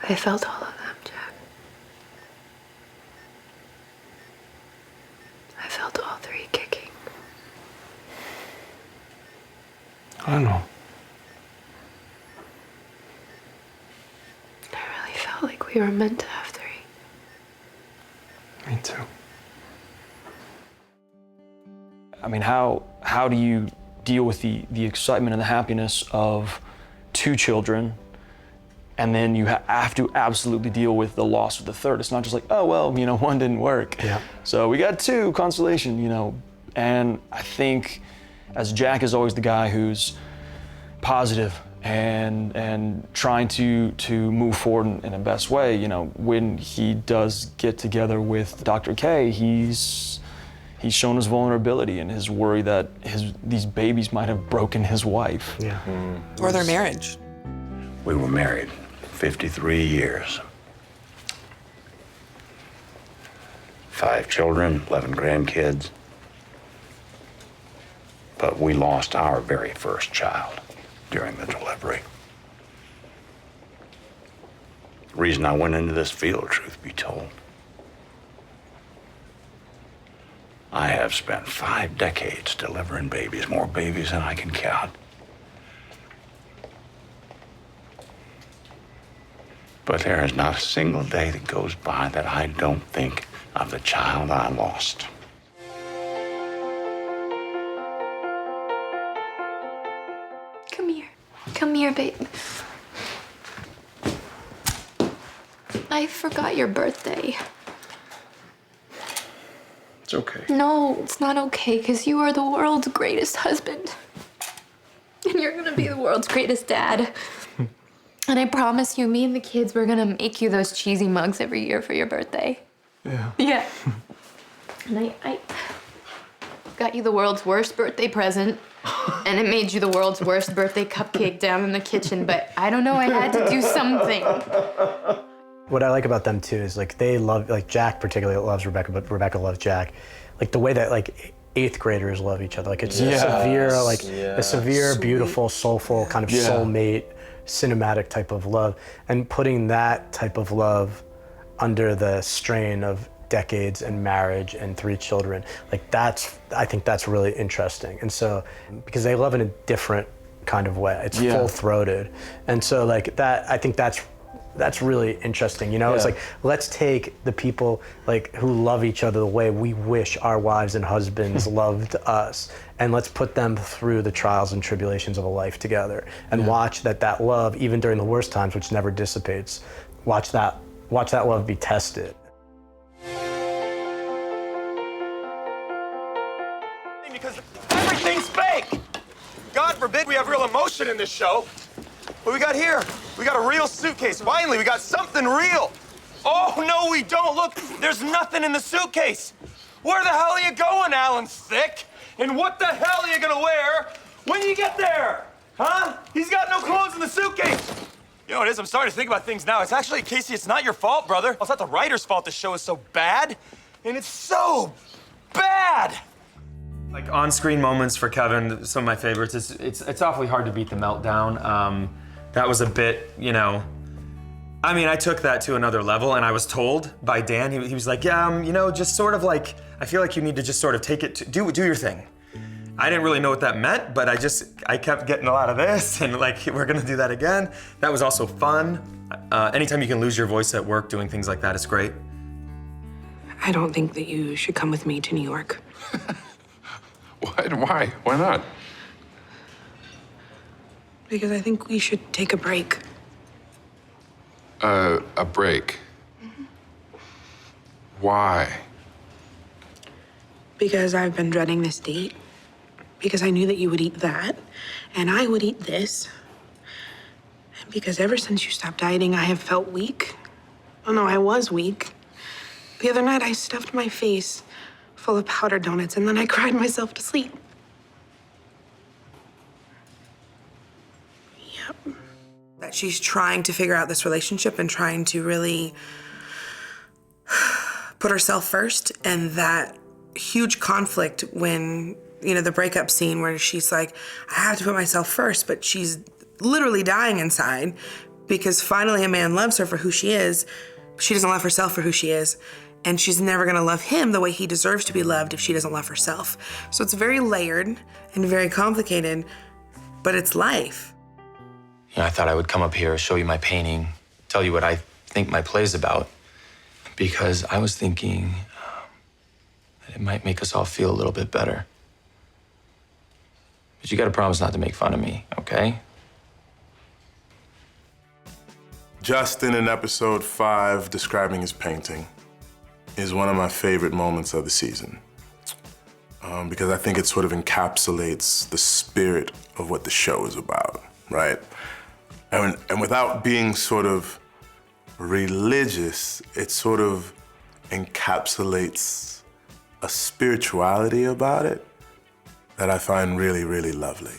I felt all of them, Jack. I felt all three kicking. I know. I really felt like we were meant to have three. Me too. I mean, how do you deal with the excitement and the happiness of 2 children, and then you have to absolutely deal with the loss of the third? It's not just like, oh, well, you know, one didn't work. Yeah. So we got 2, consolation, you know. And I think, as Jack is always the guy who's positive and trying to move forward in the best way, you know, when he does get together with Dr. K, he's shown his vulnerability and his worry that these babies might have broken his wife. Yeah. Or their marriage. We were married 53 years. 5 children, 11 grandkids. But we lost our very first child during the delivery. The reason I went into this field, truth be told, I have spent 5 decades delivering babies, more babies than I can count. But there is not a single day that goes by that I don't think of the child I lost. Come here. Come here, babe. I forgot your birthday. It's okay. No, it's not okay, because you are the world's greatest husband. And you're gonna be the world's greatest dad. And I promise you, me and the kids, we're gonna make you those cheesy mugs every year for your birthday. Yeah. Yeah. And I got you the world's worst birthday present, and it made you the world's worst birthday cupcake down in the kitchen, but I don't know, I had to do something. What I like about them too is like they love, like Jack particularly loves Rebecca, but Rebecca loves Jack. Like the way that like 8th graders love each other. Like it's a severe, like a severe, beautiful, soulful kind of soulmate, cinematic type of love. And putting that type of love under the strain of decades and marriage and 3 children, like I think that's really interesting. And so, because they love in a different kind of way, it's full-throated. And so like that, I think that's really interesting, you know? It's like, let's take the people like who love each other the way we wish our wives and husbands loved us, and let's put them through the trials and tribulations of a life together, and watch that love, even during the worst times, which never dissipates, watch that love be tested. Because everything's fake! God forbid we have real emotion in this show. What we got here? We got a real suitcase. Finally, we got something real. Oh, no, we don't. Look, there's nothing in the suitcase. Where the hell are you going, Alan Thicke? And what the hell are you gonna wear when you get there? Huh? He's got no clothes in the suitcase. You know what it is? I'm starting to think about things now. It's actually, Casey, it's not your fault, brother. It's not the writer's fault this show is so bad. And it's so bad. Like on-screen moments for Kevin, some of my favorites. It's awfully hard to beat the meltdown. That was a bit, you know, I mean, I took that to another level, and I was told by Dan, he was like, yeah, you know, just sort of like, I feel like you need to just sort of take it, do your thing. I didn't really know what that meant, but I kept getting a lot of this, and like, we're gonna do that again. That was also fun. Anytime you can lose your voice at work doing things like that, it's great. I don't think that you should come with me to New York. Why? Why not? Because I think we should take a break. A break? Mm-hmm. Why? Because I've been dreading this date. Because I knew that you would eat that, and I would eat this. And because ever since you stopped dieting, I have felt weak. Oh no, I was weak. The other night, I stuffed my face full of powdered donuts, and then I cried myself to sleep. Yep. That she's trying to figure out this relationship and trying to really put herself first, and that huge conflict when, you know, the breakup scene where she's like, I have to put myself first, but she's literally dying inside Because finally a man loves her for who she is. She doesn't love herself for who she is. And she's never gonna love him the way he deserves to be loved if she doesn't love herself. So it's very layered and very complicated, but it's life. You know, I thought I would come up here, show you my painting, tell you what I think my play's about, because I was thinking that it might make us all feel a little bit better. But you gotta promise not to make fun of me, okay? Justin in episode 5 describing his painting is one of my favorite moments of the season. Because I think it sort of encapsulates the spirit of what the show is about, right? And without being sort of religious, it sort of encapsulates a spirituality about it that I find really, really lovely.